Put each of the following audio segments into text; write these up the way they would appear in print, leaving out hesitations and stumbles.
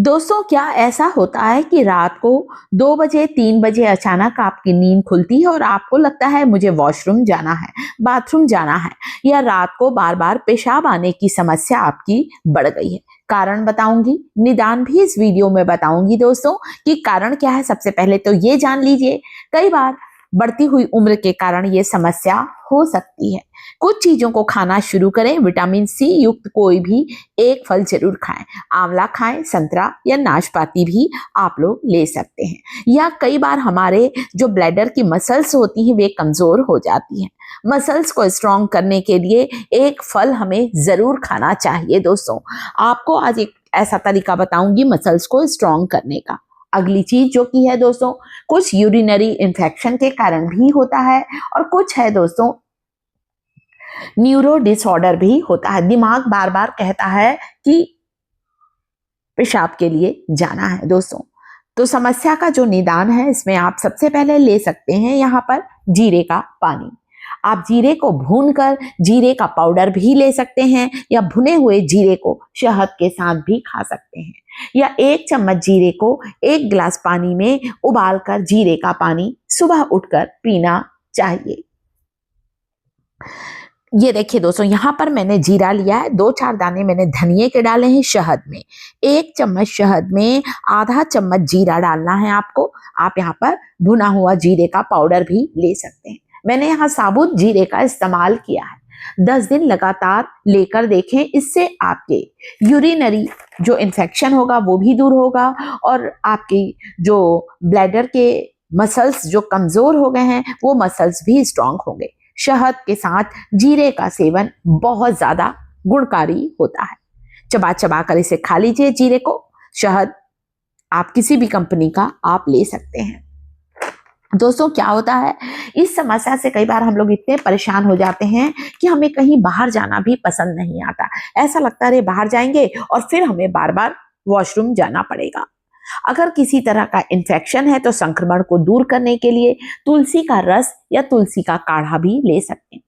दोस्तों, क्या ऐसा होता है कि रात को 2 बजे 3 बजे अचानक आपकी नींद खुलती है और आपको लगता है मुझे वॉशरूम जाना है, बाथरूम जाना है, या रात को बार-बार पेशाब आने की समस्या आपकी बढ़ गई है? कारण बताऊंगी, निदान भी इस वीडियो में बताऊंगी दोस्तों कि कारण क्या है। सबसे पहले तो ये जान लीजिए, कई बार बढ़ती हुई उम्र के कारण ये समस्या हो सकती है। कुछ चीजों को खाना शुरू करें। विटामिन सी युक्त कोई भी एक फल जरूर खाएं। आंवला खाएं, संतरा या नाशपाती भी आप लोग ले सकते हैं। या कई बार हमारे जो ब्लैडर की मसल्स होती हैं वे कमजोर हो जाती हैं। मसल्स को स्ट्रॉन्ग करने के लिए एक फल हमें जरूर खाना चाहिए दोस्तों। आपको आज एक ऐसा तरीका बताऊंगी मसल्स को स्ट्रॉन्ग करने का। अगली चीज जो की है दोस्तों, कुछ यूरिनरी इन्फेक्शन के कारण भी होता है और कुछ है दोस्तों न्यूरो डिसऑर्डर भी होता है। दिमाग बार बार कहता है कि पेशाब के लिए जाना है दोस्तों। तो समस्या का जो निदान है इसमें आप सबसे पहले ले सकते हैं यहाँ पर जीरे का पानी। आप जीरे को भूनकर जीरे का पाउडर भी ले सकते हैं या भुने हुए जीरे को शहद के साथ भी खा सकते हैं। या 1 चम्मच जीरे को 1 गिलास पानी में उबालकर जीरे का पानी सुबह उठकर पीना चाहिए। ये देखिए दोस्तों, यहाँ पर मैंने जीरा लिया है, 2-4 दाने मैंने धनिए के डाले हैं शहद में। 1 चम्मच शहद में आधा चम्मच जीरा डालना है आपको। आप यहाँ पर भुना हुआ जीरे का पाउडर भी ले सकते हैं। मैंने यहाँ साबुत जीरे का इस्तेमाल किया है। 10 दिन लगातार लेकर देखें, इससे आपके यूरिनरी जो इन्फेक्शन होगा वो भी दूर होगा और आपकी जो ब्लैडर के मसल्स जो कमजोर हो गए हैं वो मसल्स भी स्ट्रांग होंगे। शहद के साथ जीरे का सेवन बहुत ज्यादा गुणकारी होता है। चबा चबा कर इसे खा लीजिए जीरे को। शहद आप किसी भी कंपनी का आप ले सकते हैं। दोस्तों, क्या होता है, इस समस्या से कई बार हम लोग इतने परेशान हो जाते हैं कि हमें कहीं बाहर जाना भी पसंद नहीं आता। ऐसा लगता है बाहर जाएंगे और फिर हमें बार बार वॉशरूम जाना पड़ेगा। अगर किसी तरह का इन्फेक्शन है तो संक्रमण को दूर करने के लिए तुलसी का रस या तुलसी का काढ़ा भी ले सकते हैं।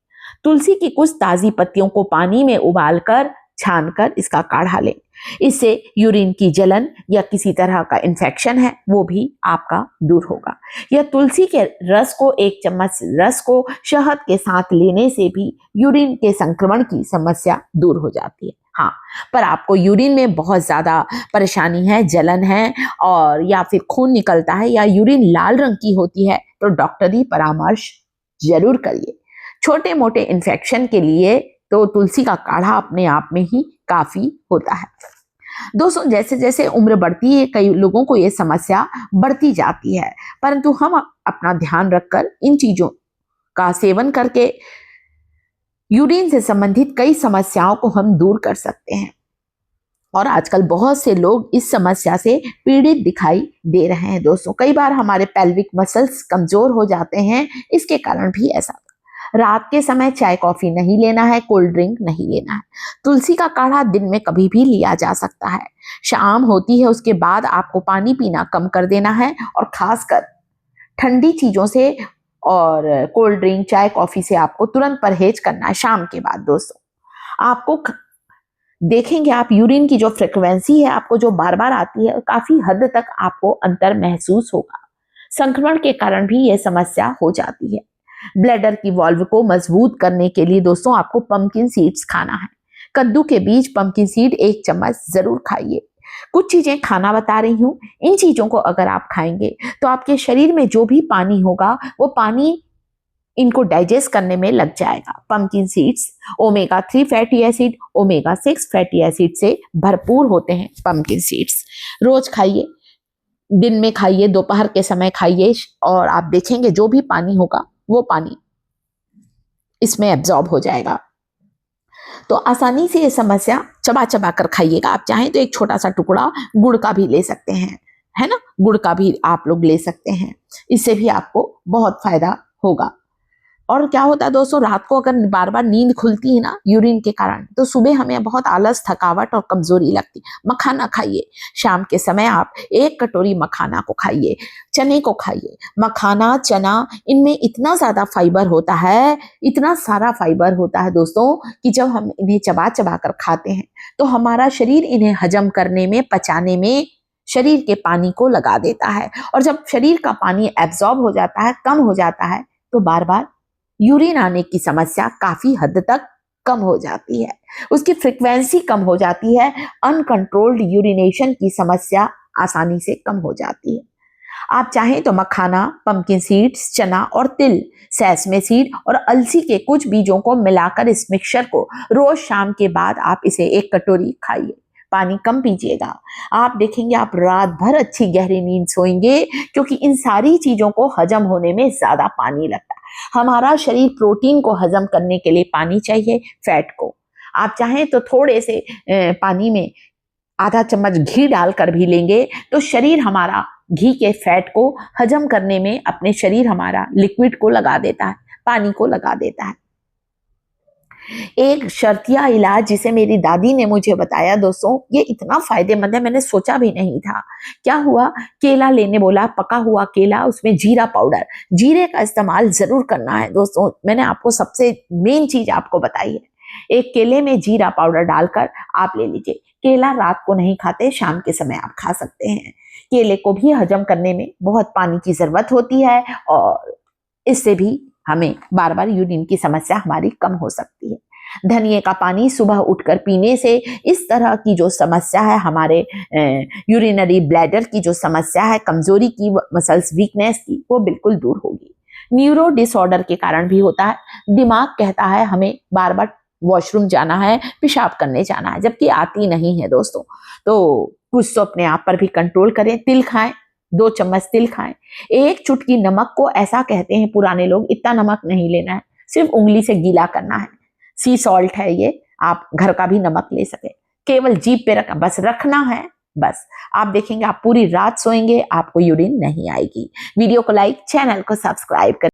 तुलसी की कुछ ताजी पत्तियों को पानी में उबालकर छानकर इसका काढ़ा लें। इससे यूरिन की जलन या किसी तरह का इन्फेक्शन है वो भी आपका दूर होगा। या तुलसी के रस को 1 चम्मच रस को शहद के साथ लेने से भी यूरिन के संक्रमण की समस्या दूर हो जाती है। हाँ, पर आपको यूरिन में बहुत ज्यादा परेशानी है, जलन है और या फिर खून निकलता है या यूरिन लाल रंग की होती है तो डॉक्टरी परामर्श जरूर करिए। छोटे मोटे इन्फेक्शन के लिए तो तुलसी का काढ़ा अपने आप में ही काफी होता है। दोस्तों, जैसे जैसे उम्र बढ़ती है कई लोगों को ये समस्या बढ़ती जाती है, परंतु हम अपना ध्यान रखकर इन चीजों का सेवन करके यूरिन से संबंधित कई समस्याओं को हम दूर कर सकते हैं। और आजकल बहुत से लोग इस समस्या से पीड़ित दिखाई दे रहे हैं। दोस्तों, कई बार हमारे पेल्विक मसल्स कमजोर हो जाते हैं, इसके कारण भी ऐसा। रात के समय चाय कॉफी नहीं लेना है, कोल्ड ड्रिंक नहीं लेना है। तुलसी का काढ़ा दिन में कभी भी लिया जा सकता है। शाम होती है उसके बाद आपको पानी पीना कम कर देना है और खासकर ठंडी चीजों से और कोल्ड ड्रिंक चाय कॉफी से आपको तुरंत परहेज करना है शाम के बाद। दोस्तों, आपको देखेंगे आप यूरिन की जो फ्रिक्वेंसी है आपको जो बार बार आती है काफी हद तक आपको अंतर महसूस होगा। संक्रमण के कारण भी यह समस्या हो जाती है। ब्लैडर की वॉल्व को मजबूत करने के लिए दोस्तों आपको पंपकिन सीड्स खाना है। कद्दू के बीज, पंपकिन सीड 1 चम्मच जरूर खाइए। कुछ चीजें खाना बता रही हूं, इन चीजों को अगर आप खाएंगे तो आपके शरीर में जो भी पानी होगा वो पानी इनको डाइजेस्ट करने में लग जाएगा। Pumpkin seeds omega 3 fatty acid, omega 6 fatty acid से भरपूर होते हैं। पंपकिन सीड्स रोज खाइए, दिन में खाइए, दोपहर के समय खाइए और आप देखेंगे जो भी पानी होगा वो पानी इसमें एब्जॉर्ब हो जाएगा। तो आसानी से ये समस्या चबा चबा कर खाइएगा। आप चाहें तो एक छोटा सा टुकड़ा गुड़ का भी ले सकते हैं, है ना, गुड़ का भी आप लोग ले सकते हैं। इससे भी आपको बहुत फायदा होगा। और क्या होता है दोस्तों, रात को अगर बार बार नींद खुलती है ना यूरिन के कारण तो सुबह हमें बहुत आलस, थकावट और कमजोरी लगती है। मखाना खाइए, शाम के समय आप 1 कटोरी मखाना को खाइए, चने को खाइए। मखाना, चना, इनमें इतना ज्यादा फाइबर होता है, इतना सारा फाइबर होता है दोस्तों कि जब हम इन्हें चबा चबा कर खाते हैं तो हमारा शरीर इन्हें हजम करने में, पचाने में शरीर के पानी को लगा देता है, और जब शरीर का पानी एब्जॉर्ब हो जाता है, कम हो जाता है, तो बार बार यूरिन आने की समस्या काफी हद तक कम हो जाती है, उसकी फ्रीक्वेंसी कम हो जाती है, अनकंट्रोल्ड यूरिनेशन की समस्या आसानी से कम हो जाती है। आप चाहें तो मखाना, पंपकिन सीड्स, चना और तिल, सेसमे सीड और अलसी के कुछ बीजों को मिलाकर इस मिक्सचर को रोज शाम के बाद आप इसे 1 कटोरी खाइए। पानी कम पीजिएगा, आप देखेंगे आप रात भर अच्छी गहरी नींद सोएंगे, क्योंकि इन सारी चीजों को हजम होने में ज्यादा पानी लगता है। हमारा शरीर प्रोटीन को हजम करने के लिए पानी चाहिए, फैट को। आप चाहें तो थोड़े से पानी में आधा चम्मच घी डालकर भी लेंगे तो शरीर हमारा घी के फैट को हजम करने में अपने शरीर हमारा लिक्विड को लगा देता है, पानी को लगा देता है। एक शर्तिया इलाज जिसे मेरी दादी ने मुझे बताया दोस्तों, ये इतना फायदेमंद है, मैंने सोचा भी नहीं था। क्या हुआ, केला लेने बोला, पका हुआ केला, उसमें जीरा पाउडर, जीरे का इस्तेमाल जरूर करना है दोस्तों। मैंने आपको सबसे मेन चीज आपको बताई है, एक केले में जीरा पाउडर डालकर आप ले लीजिए। केला रात को नहीं खाते, शाम के समय आप खा सकते हैं। केले को भी हजम करने में बहुत पानी की जरूरत होती है, और इससे भी हमें बार बार यूरिन की समस्या हमारी कम हो सकती है। धनिए का पानी सुबह उठकर पीने से इस तरह की जो समस्या है, हमारे यूरिनरी ब्लैडर की जो समस्या है, कमजोरी की, मसल्स वीकनेस की, वो बिल्कुल दूर होगी। न्यूरो डिसऑर्डर के कारण भी होता है, दिमाग कहता है हमें बार बार वॉशरूम जाना है, पेशाब करने जाना है, जबकि आती नहीं है दोस्तों। तो कुछ तो अपने आप पर भी कंट्रोल करें। तिल खाएं, 2 चम्मच तिल खाएं। 1 चुटकी नमक को, ऐसा कहते हैं पुराने लोग, इतना नमक नहीं लेना है, सिर्फ उंगली से गीला करना है। सी सॉल्ट है ये, आप घर का भी नमक ले सके, केवल जीभ पे रखना, बस रखना है, बस। आप देखेंगे आप पूरी रात सोएंगे, आपको यूरिन नहीं आएगी। वीडियो को लाइक, चैनल को सब्सक्राइब करें।